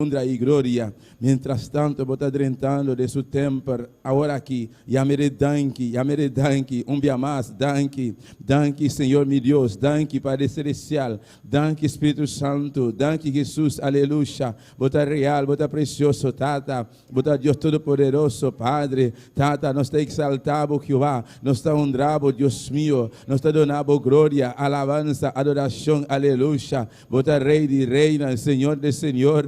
honra e glória. Mientras tanto, vou estar drentando de seu tempo, agora aqui. Yamere danke, um dia mais, danke, Senhor meu Deus, danke, Padre Celestial, danke, Espírito Santo, danke, Jesus, aleluia. Bota real, bota precioso, Tata, bota Deus Todo-Poderoso, Padre, Tata, nós está exaltado, Jeová, nós está honrado, Deus meu, nós está donado glória, alabança, adoração, aleluia. Bota Rei de Reina, Senhor de Senhor,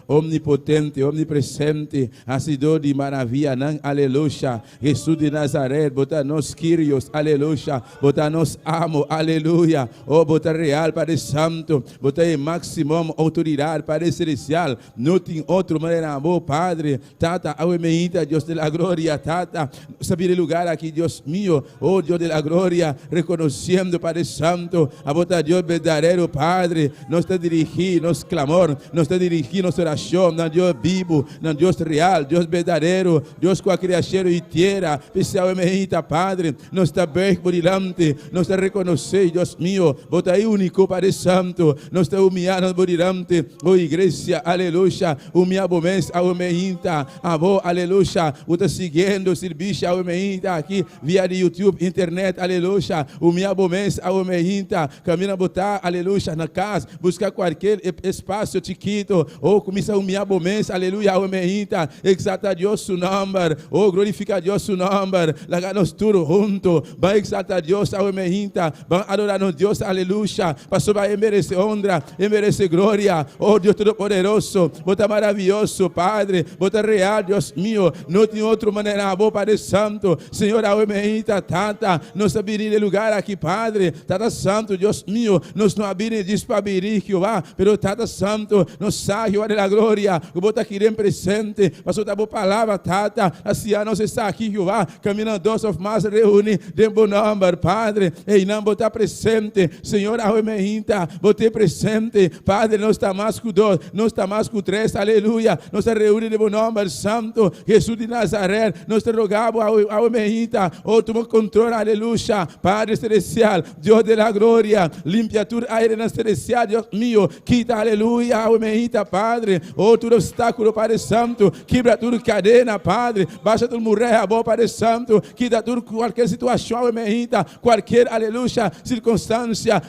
omnipotente, omnipresente, acidor de maravilha, aleluia. Jesus de Nazaré, bota nós Kyrios, aleluia. Bota nós amo, aleluia. Oh, bota real, Padre Santo, bota em maximum autoridade, Padre Celestial. Não tem outro maneira, amor, Padre. Tata, aumente, Deus da glória, Tata. Sabe lugar aqui, Deus meu, oh Deus da glória, reconhecendo, Padre Santo, a bota Deus verdadeiro, Padre. Nós te dirigir, nos clamor, nós te dirigir, nossa oração, na Deus vivo, na Deus real, Deus verdadeiro, Deus com a criação e terra, especialmente, Padre, nós está bem por diante, nós está reconhecer, Deus meu, bota aí único, Padre Santo, nós está humilhando por diante, oh igreja, aleluia, humilhamos mês, aumentar, avô, aleluia, bota seguindo, serviço, aumentar aqui, via de YouTube, internet, aleluia, humilhamos mês, aumentar, caminha botar, aleluia, na casa, buscar qualquer espaço chiquito, oh, começa a humilhar mês, aleluia, aumentar, exalta Deus seu nome, oh, glorifica Deus seu nome, larga nós tudo junto, vai exaltar Deus, aumentar, vai adorar nos Deus, aleluia, pastor vai merecer honra, merecer glória, oh, Deus Todo-Poderoso, bota maravilhoso, Padre, bota real, Deus meu, não tem outra maneira, bom Padre Santo, Senhor, aumentar, Tata, nós abrir lugar aqui, Padre, Tata Santo, Deus meu, nós não abrir despabirir, Jeová, pero Tata Santo, nós sai, olha a glória, eu vou estar aqui presente, mas eu boa palavra, Tata, assim, nós está aqui, Jeová, caminhando dois of mais reúne, de bom nome, Padre, e não botar presente, Senhor, aumentar, botar presente, Padre, não está mais com dois, não está mais com três, aleluia, nós está reúne de bom nome, Santo, Jesus de Nazaré, nós te rogamos, aumentar, oh, toma controle, aleluia, Padre Celestial, Deus de la glória, limpia tudo aire na celestial, Deus meu, quita, aleluia, aumentar, Padre, oh, todo obstáculo, Padre Santo, quebra tudo cadena, Padre, baixa tudo murreia, bom Padre Santo, quita tudo, qualquer situação, aumentar, qualquer, aleluia, circunstância,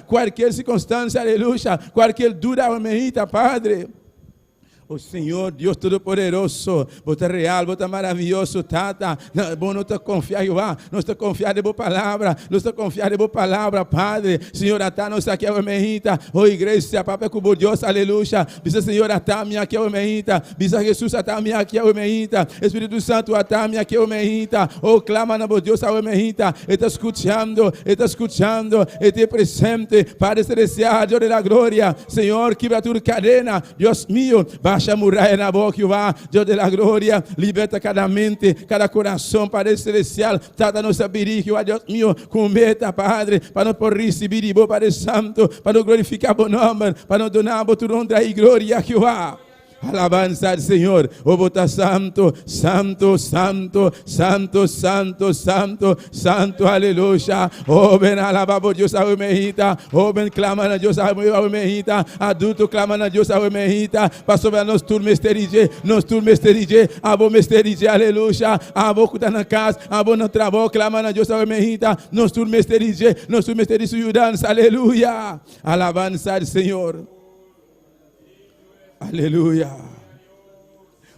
aleluia, qualquer dura, aumentar, Padre. O Senhor, Deus Todo-Poderoso, bota real, bota maravilhoso, Tata, bom não te confiar, Jeová, nós te confiar de boa palavra, nós te confiar de boa palavra, Padre, Senhor, atá, nós aqui, aumentar, oh igreja, Papa, com Deus, aleluia, bisa Senhor, atá, minha aqui, aumentar, bisa Jesus, atá, minha aqui, aumentar, Espírito Santo, atá, minha aqui, aumentar, oh, clama na Deus, aumentar, está escutando, está presente, Padre Celestial, Deus da glória, Senhor, quebra tudo cadena, Deus meu, baixa a muralha na boca, Jeová, Deus da glória, liberta cada mente, cada coração, Padre Celestial, trata nossa birica, Jeová, Deus meu, com meta, Padre, para não por receber, Padre Santo, para não glorificar o nome, para não donar a tua honra e glória, Jeová. Alabanza al Señor, oh bota santo, santo, santo, santo, santo, santo, santo, aleluya. Oh ven alabamos Dios a mejita, oh ven claman a Dios a mejita, adulto claman a Dios a mejita, pastor a nos tur mesterije, abo mesterije, aleluya, abo kuta na casa, abo na trabalho, claman a Dios a mejita, nos tur mesterije, ayudanza, aleluya. Alabanza al Señor. Aleluia.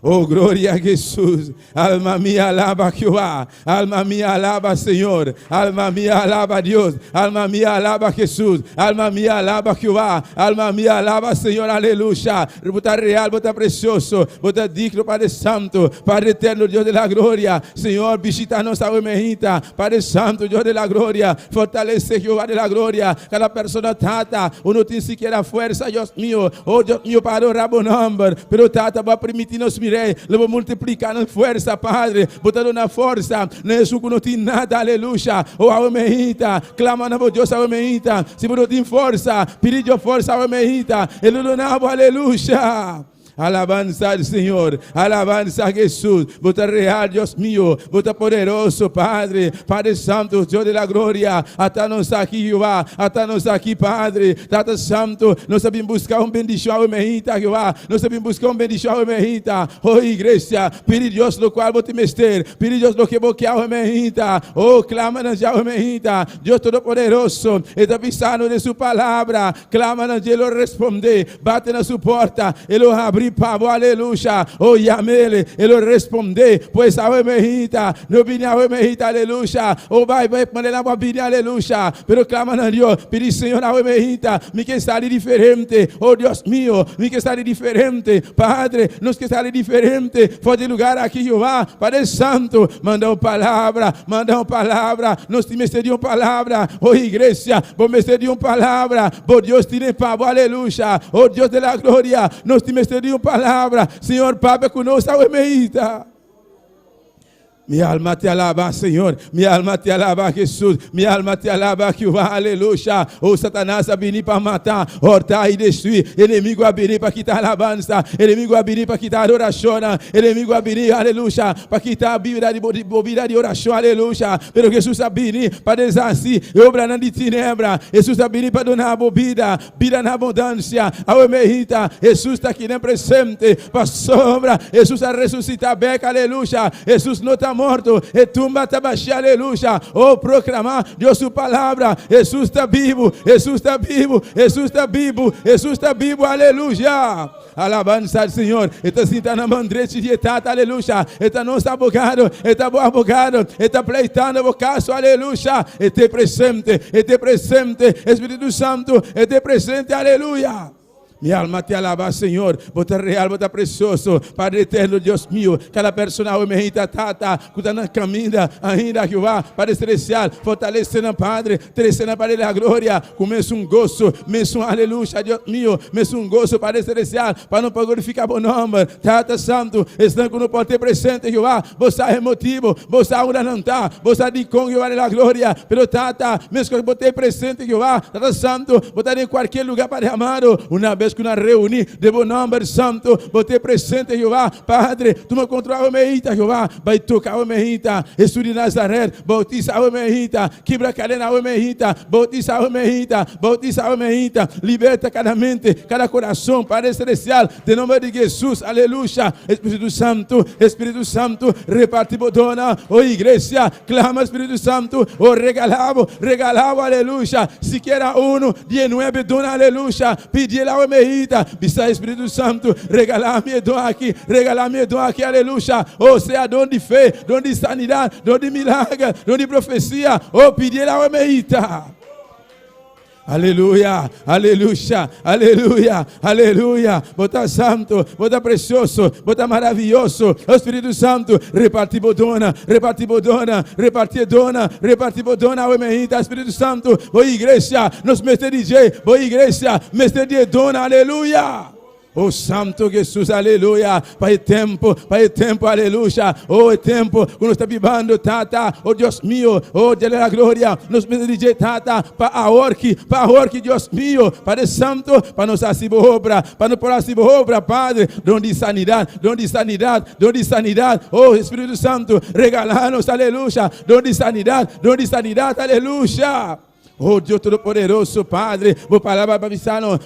Oh, glória a Jesus. Alma minha alaba Jeová. Alma minha alaba Senhor. Alma minha alaba Deus. Alma minha alaba Jesus. Alma minha alaba Jeová. Alma minha alaba Senhor. Aleluia. Bota real, bota precioso. Bota digno, Padre Santo. Padre eterno, Deus da glória. Senhor, visita nossa almejita. Padre Santo, Deus da glória. Fortalece Jeová da glória. Cada pessoa tata. Ou não tem sequer a força, Deus meu. Oh, Deus meu, para orar o nome. Pero tata vai permitir-nos vou multiplicar na força, Padre, botando na força, Jesus não tem nada, aleluia, oh, aumentar, clama na Deus, aumentar, se não tem força, pediu força, aumentar, ele não dá, aleluia. Alabanza al Señor, alabanza a Jesús. Vos estás real, Dios mío, vos estás poderoso, Padre, Padre Santo, Dios de la gloria. Atanos aqui, Jeová, atanos aqui, Padre, Tata Santo. Nós sabemos buscar bendição ao Mehita, Jeová. Nós sabemos buscar bendição ao Mehita. Oh, igreja, pede Deus do qual vou te mester, pede Deus do que vou que ao Mehita. Oh, clama-nos ao Mehita, Deus Todo-Poderoso, está pisando de sua palavra. Clama-nos, Ele responde, bate na sua porta, Ele abre, pavo, aleluia. Oh, Yamele, Ele responde, pois ao Mehita, no vine ao Mehita, aleluia. Oh, vai, mandar uma vida, aleluia. Pero clama-nos, Deus, pede Senhor ao Mehita, me que está diferente. Oh, Deus mío, me que está diferente, Padre, nos que está diferente. Fora de lugar aqui, Jeová, Padre Santo, manda uma palavra, nós te de uma palavra, oh igreja, vou de uma palavra, oh Deus te pavo, aleluia, oh Deus de la glória, nós te de uma palavra, Senhor, Papa conosco, ao Mehita. Mi alma te alaba, Senhor. Mi alma te alaba, Jesus. Mi alma te alaba, Jeová. Aleluia. O Satanás a venir para matar, hortar e destruir. Inimigo a venir para quitar a alabança. Inimigo a venir para quitar a oração. Inimigo a venir, aleluia, para quitar a bebida de oração. Aleluia. Pero Jesus a venir para desastre e obra de tinebra. Jesus a venir para donar a bebida, vida na abundância. Ao Mehita, Jesus está aqui na presente, para sombra. Jesus a ressuscitar, beca, aleluia. Jesus não está morto, e tumba está baixada, aleluia. Oh, proclamar Deus sua palavra. Jesus está vivo, Jesus está vivo, Jesus está vivo, Jesus está vivo, aleluia. Alabança ao Senhor. Está sentando na mandrete de etata, aleluia. Está nosso abogado, está bom abogado, está pleitando o caso, aleluia. Está presente, Espírito Santo, está presente, aleluia. Mi alma te alaba, Senhor. Bota real, bota precioso, Padre eterno, Deus meu. Cada personal, Mehita, Tata, que está na caminha ainda, Jeová, Padre celestial, fortalecendo, Padre, crescendo, Padre da glória. Começa gozo, começa aleluia, Deus meu. Começa gozo, Padre celestial, para não glorificar o nome. Tata Santo, estando que não pode ter presente, Jeová. Você é motivo, você ainda não está. Você é de com Jeová da glória. Pero Tata, mesmo que você presente, Jeová, Tata Santo, botar em qualquer lugar, Padre amado. Uma vez que nós reunimos de bom nome santo, você presente, Jeová, Padre, tu me controla o Mehita, Jeová, vai tocar o Mehita, Jesus de Nazaré, bautiza o Mehita, quebra a cadena o Mehita, bautiza o Mehita, bautiza o Mehita, liberta cada mente, cada coração, Padre celestial, em nome de Jesus, aleluia. Espírito Santo, reparte bodona, oh igreja, clama Espírito Santo, oh regalavo, aleluia. Se quer uno, de 9 dona, aleluia, pedir ao Mehita, bisa Espírito Santo, regalar-me dom aqui, aleluia. Oh, seja dom de fé, dom de sanidade, dom de milagre, dom de profecia, oh, pedir ao Mehita. Aleluia, aleluia, aleluia, aleluia. Bota santo, bota precioso, bota maravilhoso. O Espírito Santo, reparti bodona, o Mehita, Espírito Santo, o igreja, nos mete DJ, o igreja, mete de dona, aleluia. Oh Santo Jesus, aleluia. Pai tempo, aleluia. Oh tempo, quando está vivendo, Tata, oh Deus meu, oh Deus da glória, nos medite, Tata, para a orque, Deus meu, Padre Santo, para nos assistir obra, para nos assistir obra, Padre, dom de sanidade, oh Espírito Santo, regalar-nos, aleluia, dom de sanidade, aleluia. Oh Deus Todo-Poderoso, Padre, vou palavra bisano,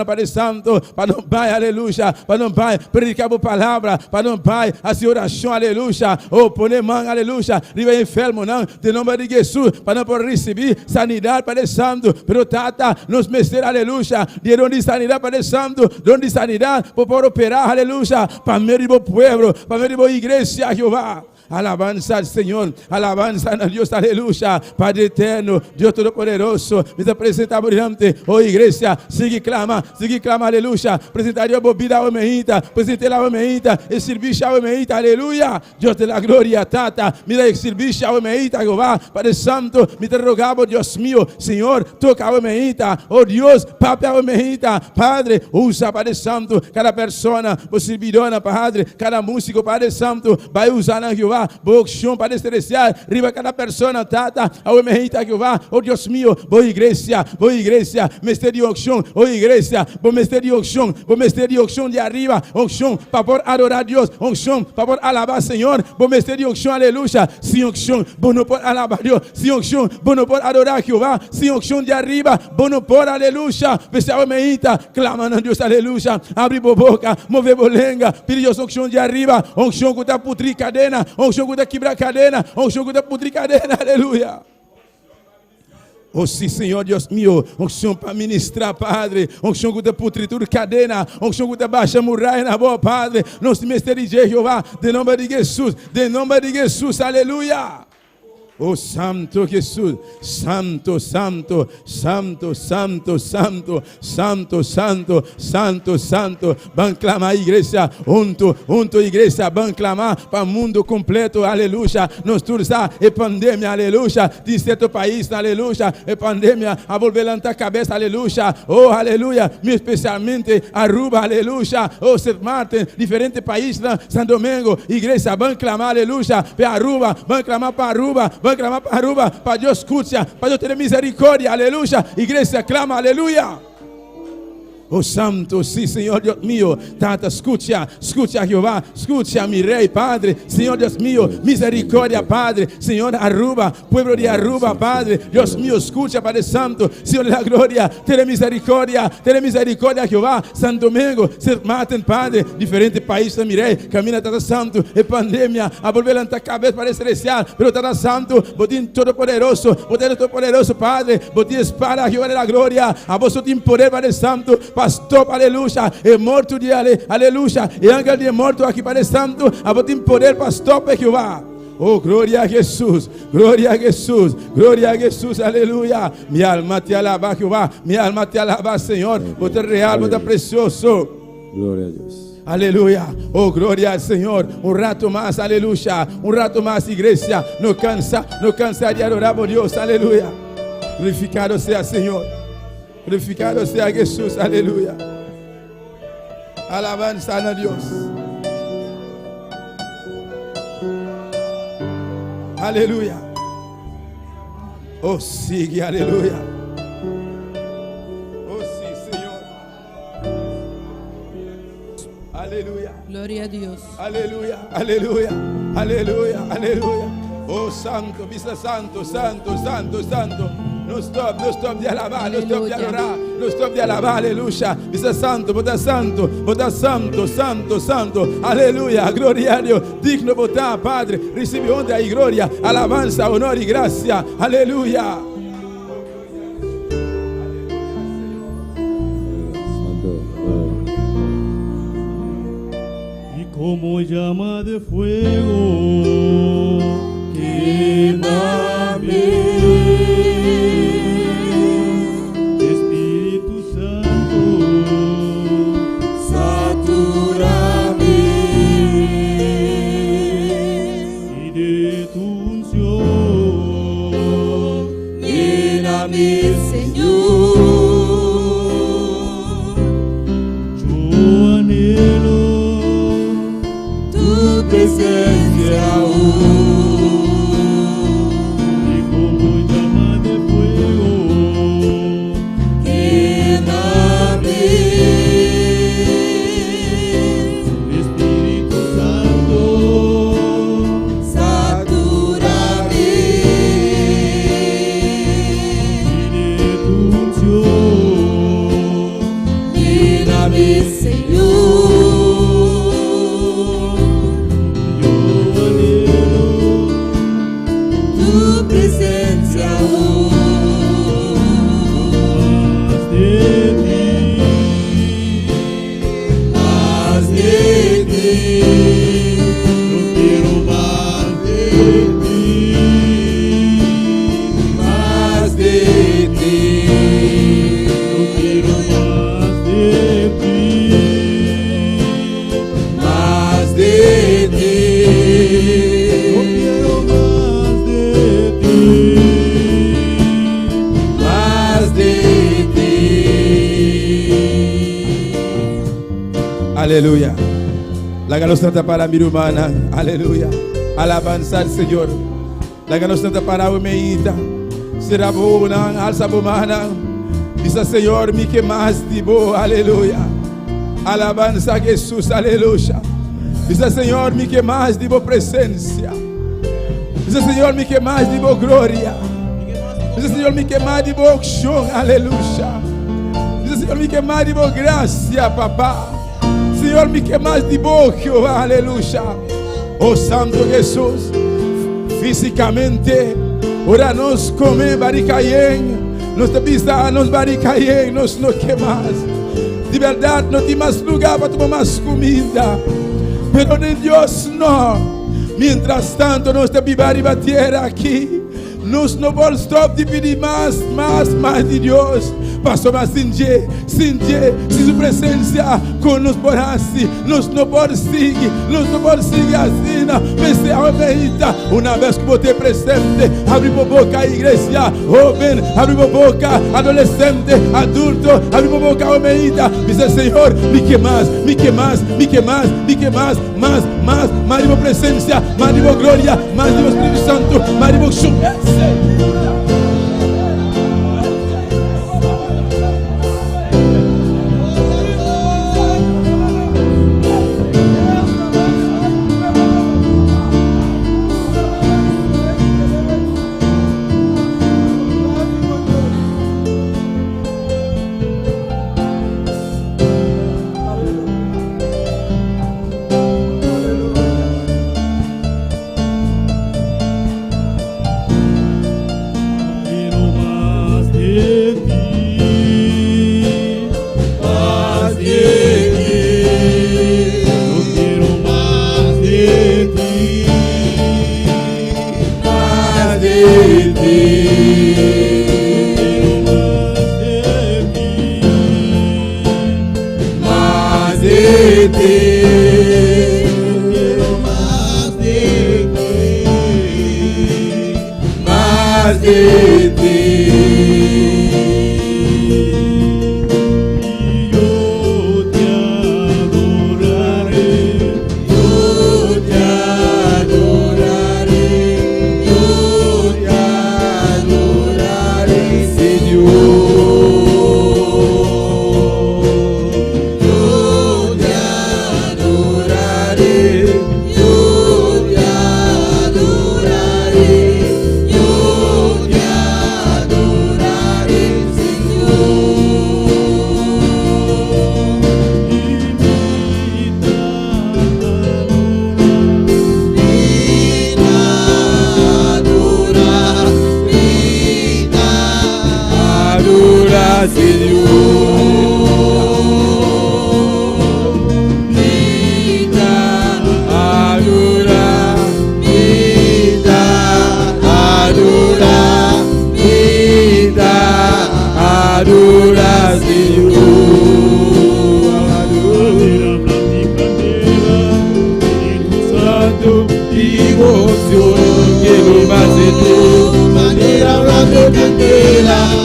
Padre Santo, para não vai, aleluia, para não vai, predicar a palavra, para não vai, a oração, aleluia, oh, poner mão, aleluia, riba enfermo, não, em nome de Jesus, para não poder receber sanidade, Padre Santo, pero Tata, nos mestre, aleluia, de onde sanidade, Padre Santo, onde sanidade, para poder operar, aleluia, para meio do povo, para meio da igreja, Jeová. Alabanza al Señor, alabanza a Dios, aleluya. Padre eterno, Dios Todo-Poderoso, me apresentamos diante, oh igreja, sigue clama, aleluya. Presentaria a bebida ao Mehita, apresentei lá ao Mehita, e serviço ao Mehita, aleluia. Deus de la glória, Tata, me dá serviço ao Mehita, Jeová, Padre Santo, me te rogamos, Deus meu, Senhor, toca ao Mehita, oh Deus, Papa ao Mehita, Padre, usa, Padre Santo, cada persona, servidora, Padre, cada músico, Padre Santo, vai usar na Jeová, Jehová, boa unção, Padre Celestial, riba cada persona, tata, ao emerita Jehová, oh Deus meu, boa igreja, mestre de unção, oh igreja, bom mestre de unção de arriba, unção, para por adorar Deus, unção, para por alabar Senhor, bom mestre de unção, aleluia, sem unção, bom não por alabar Deus, sem unção, bom não por adorar Jehová, sem unção de arriba, bom não por, aleluia, pessoal emerita, clamando a Deus, aleluia, abre boca, move bolenga, pedir unção de arriba, unção que está putri cadena, unção que está quebrar cadena, unção que está putri cadena, aleluia. Oh sim, Senhor Deus meu, unção para ministrar, Padre, unção que está putri tudo cadena, unção que está baixa muralha na boa, Padre, nosso mistério de Jeová, de nome de Jesus, aleluia. Oh Santo Jesus, Santo, Santo, Santo, Santo, Santo, Santo, Santo, Santo, Santo, vamos clamar igreja, unto igreja, vamos clamar para o mundo completo, aleluia, nós todos é pandemia, aleluia, de certo país, aleluia, é pandemia, a volver levantar a cabeça, aleluia, oh aleluia, especialmente Aruba, aleluia, oh St. Martin, diferentes países, Santo Domingo, igreja, vamos clamar, aleluia, para Aruba, vamos clamar para Aruba, vamos clamar para Aruba, para Deus escuta, para Deus ter misericórdia, aleluia, igreja clama, aleluia. Oh Santo, sim, Senhor Deus meu, tata, escuta Jeová, escuta mi Rei, Padre, Senhor Deus meu, misericórdia, Padre, Senhor Aruba, pueblo de Aruba, Padre, Deus meu, escuta, Padre Santo, Senhor da glória, ter misericórdia, Jeová, Santo Domingo, St. Martin, Padre, diferentes países, mi Rei, camina, tata Santo, é pandemia, a volver a cabeça, Padre Celestial, pero tata Santo, botim todo-poderoso, Padre, botim espada, Jeová da glória, a vos tem poder, Padre Santo, pastor, aleluia, é morto de aleluia, e ángel de morto aqui, Padre Santo, a botim poder, pastor, para Jeová. Oh, glória a Jesus, aleluia. Minha alma te alaba, Jeová, minha alma te alaba, Senhor, você é real, você é precioso. Glória a Deus. Aleluia, oh glória ao Senhor, rato mais, aleluia, rato mais, igreja, não cansa de adorar a Deus, aleluia. Glorificado seja, Senhor. Glorificado sea Jesús, aleluya. Alabanza a Dios. Aleluya. Oh, sigue, aleluya. Oh, sí, Señor. Aleluya. Gloria a Dios. Aleluya, aleluya, aleluya, aleluya. Oh, santo, visa santo, santo, santo, santo. No stop de alabar, no stop de adorar, no stop de alabar, aleluya. Dice santo, bota santo, santo, santo, aleluya, gloria a Dios. Digno botar, Padre, recibe honra y gloria, alabanza, honor y gracia, aleluya. Y como llama de fuego, quémame. Aleluya. La galos trata para mi humana. Aleluya. Alabanza al Señor. La que nos está parado meita. Será bona, alça bomana. Dice Señor, mi que más dibo, aleluya. Alabanza a Jesús, aleluya. Dice Señor, mi que más dibo presencia. Dice Señor, mi que más dibo gloria. Dice Señor, mi que más dibo acción, aleluya. Dice Señor, mi que más dibo gracia, papá. Señor, mi que más dibo Jehová, aleluya. Oh Santo Jesús, físicamente, ahora nos come baricayen. Nos te pisa, nos baricayen, nos no quemas. De verdad, no tem más lugar para tomar más comida. Pero de Dios no. Mientras tanto, nos te vivar y bater aquí. Nos no vamos stop de pedir más de Dios. Pastor, mas sin su presencia con nos por así, nos no por seguir así, pensé a medita, una vez que boté presente, abrimos boca iglesia, joven, abrimos boca, adolescente, adulto, abrimos boca a medita, dice Señor, mi que más, más digo presencia, más digo gloria, más digo Espíritu Santo, más digo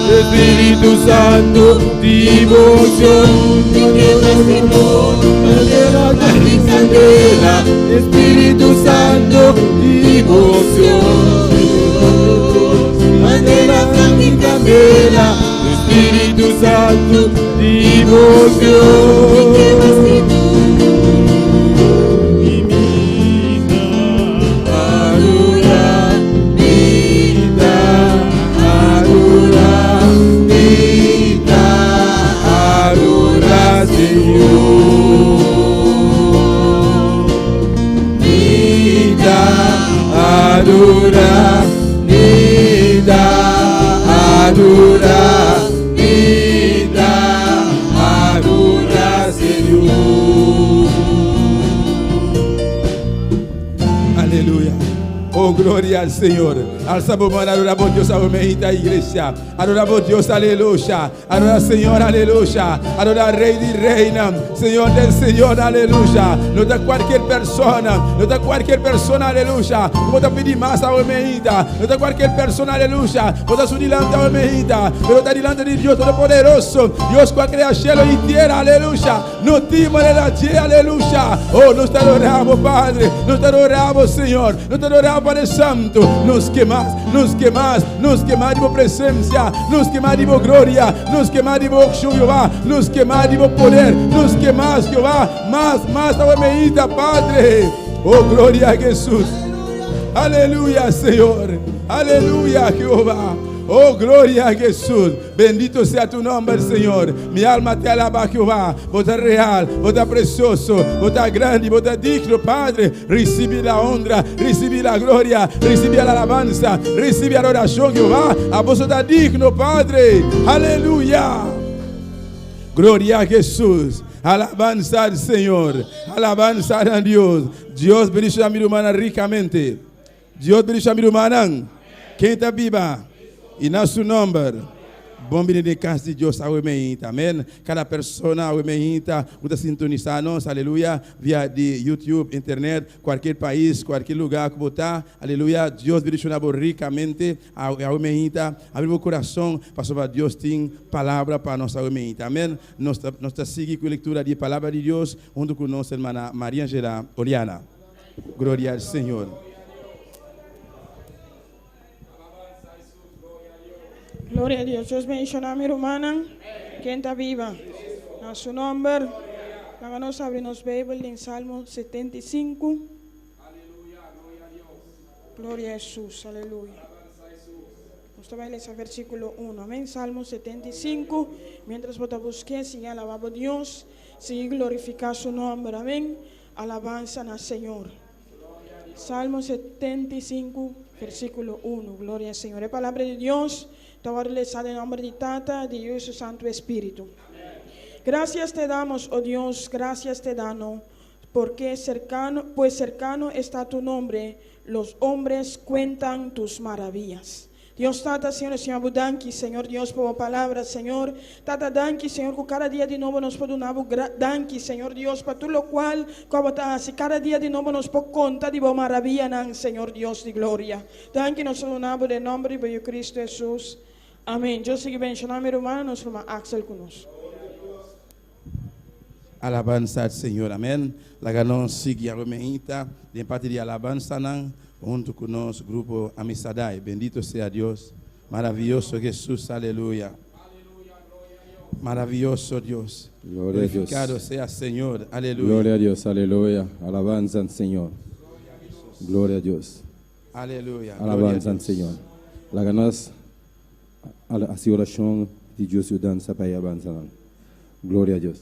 Espíritu Santo, devoción, Espíritu Santo, devoción, candela, Espíritu Santo, devoción. Oh, gloria al Señor. Alzamos mano, adoramos a Dios, a iglesia. Adoramos a Dios, aleluya. Adora al Señor, aleluya. Adora al Rey y Reina, Señor del Señor, aleluya. No da cualquier persona, aleluya. Vota pedir más a Omeita. No da cualquier persona, aleluya. Vota su delante a Omeita. Pero está delante de Dios Todopoderoso. Dios que crea cielo y tierra, aleluya. No timore la tierra, aleluya. Oh, nos te adoramos, Padre. Nos te adoramos, Señor. Nos te adoramos, Padre Santo. Nos quemas de tu presencia. Nos quemas de tu gloria. Nos quemas de tu acción, Jehová. Nos quemas de tu poder. Nos quemas, Jehová. Más, Omeita, Padre. Oh, gloria a Jesús. Aleluya, Señor. Aleluya, Jehová. Oh, gloria a Jesús. Bendito sea tu nombre, Señor. Mi alma te alaba, Jehová. Vos es real, vos es precioso, vos es grande, vos es digno, Padre. Recibe la honra, recibe la gloria, recibe la alabanza, recibe la adoración, Jehová. A vos es digno, Padre. Aleluya. Gloria a Jesús. Alabanza al Señor. Alabanza a Dios. Dios bendice a mi hermana ricamente. Dios bendice a mi hermana. Quem está viva? E na seu nome, bom de casa de Deus, amém. Cada pessoa, amém, está sintonizando, aleluia, via de YouTube, internet, qualquer país, qualquer lugar que botar, aleluia. Deus bendicionar ricamente, amém. Abre o coração, para Deus tem palavra para nós, amém. Nós estamos seguindo com a leitura de palavra de Deus, junto com nossa irmã Maria Angela Oliana. Glória ao Senhor. Gloria a Dios. Dios bendiga a mi hermana, quien está viva. A su nombre, háganos abrir los Biblia en Salmo 75. Aleluya, gloria a Dios. Gloria a Jesús, aleluya. Usted va a leer el versículo 1, amén. Salmo 75. Mientras vos busques, sigue alabando a Dios, sigue glorificar su nombre, amén. Alabanza al Señor. Salmo 75, versículo 1. Gloria al Señor. Es palabra de Dios. Te voy a realizar en nombre de Tata, de Dios y su Santo Espíritu. Gracias te damos, oh Dios, gracias te damos, porque cercano está tu nombre, los hombres cuentan tus maravillas. Dios Tata, Señor, Señor Budanki, Señor Dios, por palabra, Señor. Tata, danki, Señor, que cada día de nuevo nos perdonamos. Danki, Señor Dios, para tú lo cual, como si cada día de nuevo nos puede contar de maravilla, Señor Dios de gloria. Danki, nos perdonamos de nombre de Cristo Jesús. Amén. Yo sigo bendicionando a mi hermano, nuestro hermano Axel con nosotros. Alabanza al Señor, amén. La ganón sigue a Romeita, de parte de alabanza, junto con nuestro grupo Amisadai. Bendito sea Dios. Maravilloso Jesús, aleluya. Maravilloso Dios. Gloria a Dios. Glorificado sea Señor, aleluya. Gloria a Dios, aleluya. Alabanza al Señor. Gloria a Dios. Aleluya. Alabanza al Señor. La ganas a la oración de Dios y danza para alabanza. Gloria a Dios.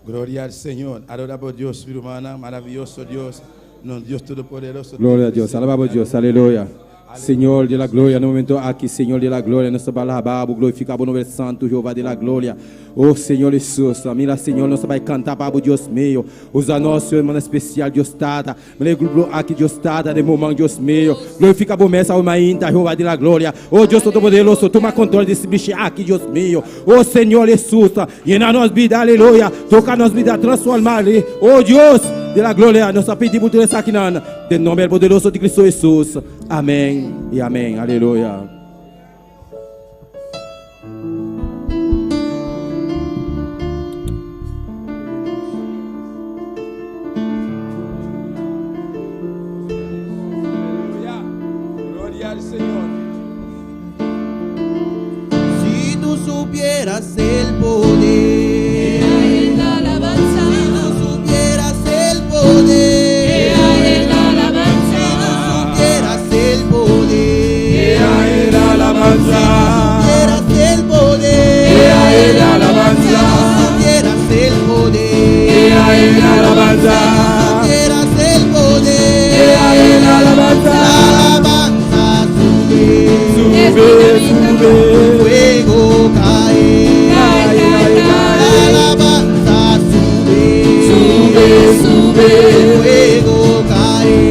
Gloria al Señor. Adoramos a Dios, mi hermana. Maravilloso Dios. Dios Todopoderoso. Gloria a Dios. Alabamos a Dios. Aleluya. Senhor de la glória, no momento aqui, Senhor de la glória, nós vamos alabar, glorificar o nome santo, Jeová de la glória. Oh Senhor Jesus, mira Senhor, nós vamos cantar para o Deus meu. Usa nosso irmão especial, Deus Tata. Me grupo aqui, Deus Tata, de momento, Deus meu. Glorifica a mesa, o mainta, Jeová de la glória. Oh Deus Todo-Poderoso, toma controle desse bicho aqui, Deus meu. Oh Senhor Jesus, llena nos vida, aleluia. Toca nos vida, transformar. Oh Deus de la glória, nós pedimos tudo isso aqui, em nome poderoso de Cristo Jesus. Amém e amém. Aleluia. Glória ao Senhor. Si tú supieras el poder, si tú supieras el poder, si tú supieras el poder, El alabanza. si supieras el poder, El alabanza. si supieras el poder, El alabanza. si supieras el poder, El alabanza. la alabanza sube, Sube. fuego cae, la alabanza sube, Sube. fuego cae.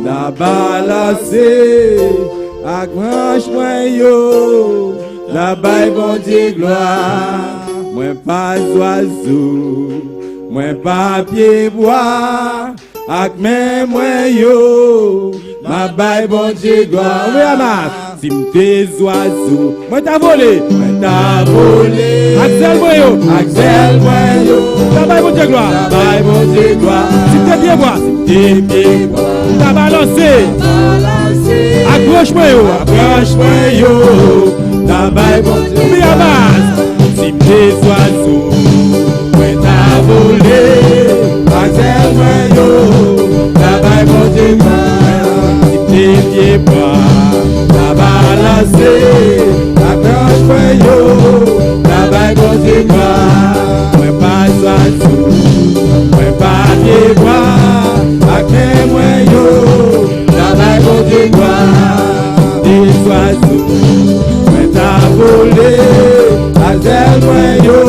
n'a balancé, ak branche moi yo, la baille bon Dieu gloire, moi pas oiseau, moi pas pied bois, ak même moi yo, ma baille bon Dieu gloire. Oui, Amas, si m'tes oiseau, moi t'as volé, Axel moi yo, la baille bon Dieu gloire, la baille bon Dieu gloire. Si t'es pied bois, t'as balancé, accroche moi yo, la baille bon Dieu. Oui, Amas, si m'tes oiseau, moi t'as volé, Axel moi yo, la baille bon Dieu gloire. Si t'es pied bois, t'as balancé, accroche moi yo, la baille bon Dieu gloire. Moi pas oiseau, moi pas pied bois, accroche moi yo, la baille bon Dieu gloire. Des oiseaux, moi t'as volé, Axel moi yo,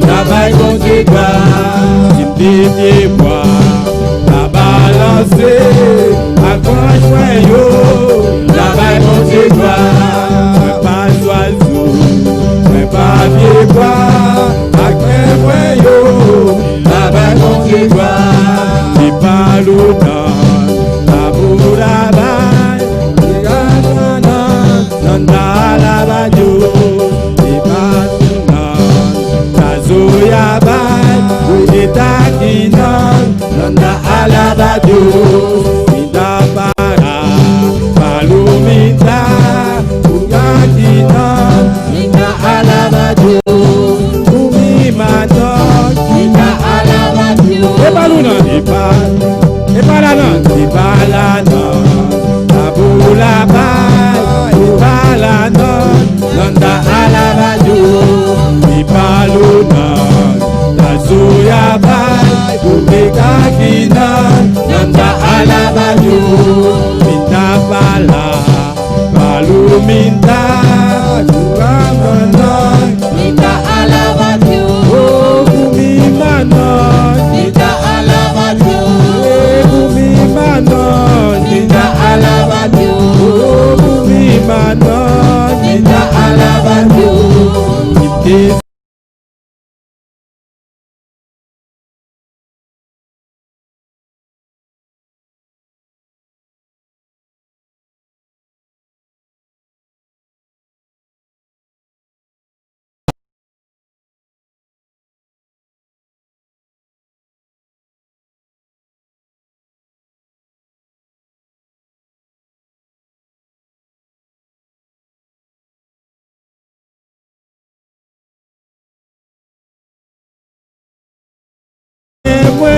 la baille bon Dieu gloire. Si t'es pied bois, t'as balancé, accroche moi yo, la baille bon Dieu gloire. Moi pas oiseau, moi pas pied bois, accroche moi yo, la baille bon Dieu gloire. C'est pas l'automne, la boue la baille, nanda la badio, c'est pas l'automne, ta zoya baille, ou des taquinan, nanda la badio, minda para, palomita, ou yakinan, minda la badio, ou mi manon, minda la badio. Et pas l'automne, et pas la non, la boue la baille, et pas la non, nanda la badio, et pas l'automne, ta zoya baille, ou des taquinan, nanda la badio, minda pala, paluminda, kuramanon, minda la badio, oh kumi manon, minda la badio, kumi manon, minda la badio, oh kumi manon, minda la badio,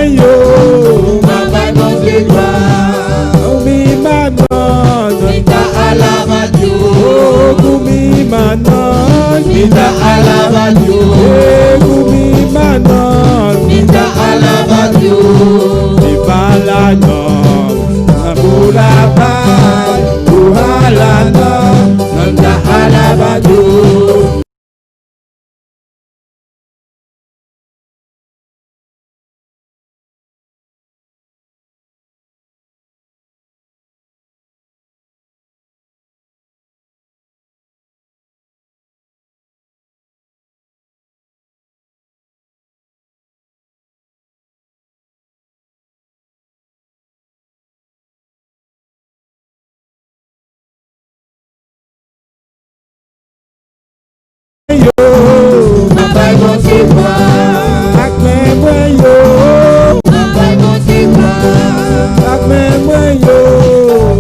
yo, ma baille bon Dieu gloire, mi manon, minda la badio, oh kumi manon, minda la badio, kumi manon, minda la badio, mi bala non, na bula baille, buhala non, minda la badio. Yo, ma baille bon Dieu gloire, ak men mwen yo, ma baille bon Dieu gloire, ak men mwen yo,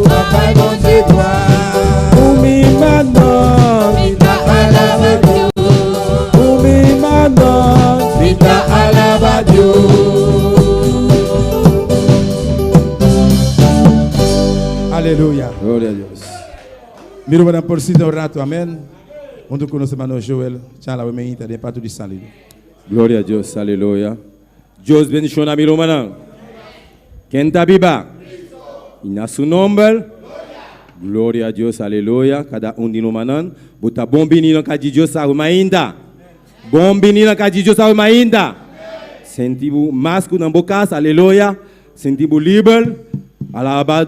ma baille bon Dieu gloire, ou mi manon, minda la badio, ou mi manon, minda la badio. Alléluia. Gloria a Dios. Miro para por si un rato, amén. Onde conoce mano Joel, tiens la weme inter de pas tout salut. Gloria a Dios, aleluya. Dios bendición a mi hermano. ¿Quién está viva? Y a su nombre. Gloria a Dios, aleluya. Cada un de nosotros, bota bom menino que Dios sabe ainda. Bom menino que Dios sabe ainda. Sentimos mais que na boca, aleluya. Sentimos livre. Alaba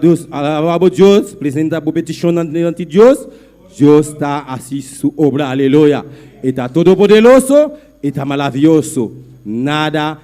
Dios, presenta por petición ante Dios. Dios está así su obra, aleluya. Está todopoderoso, está maravilloso. Nada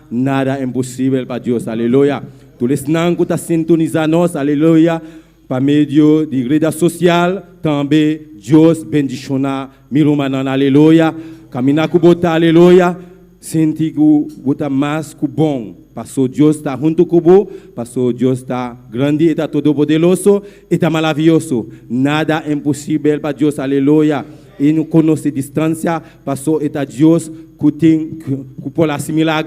imposible para Dios, aleluya. Tous les gens qui sintonisent nous, aleluya, par medio de redes sociales, também Dios bendiciona mirumanan, aleluya. Camina com bota, aleluya. Senti que bota mais que bom. Pastor Dios está junto com você, Pastor Dios está grande, está todo poderoso, está maravilhoso. Nada é impossível para Deus, aleluia. E não conhece distância, Pastor, está Deus que tem que pode assimilar.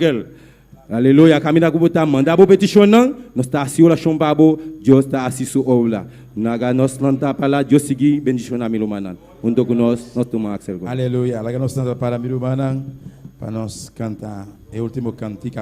Aleluia. Caminha com você, manda a petição, nós está assim a chamar, Deus está assim su obra. Nós planta para lá, Deus seguir, bendição a milumanan. Junto com nós tomamos axel. Aleluia. Lá que nós estamos para mirumanan, para nós cantar o último cantico.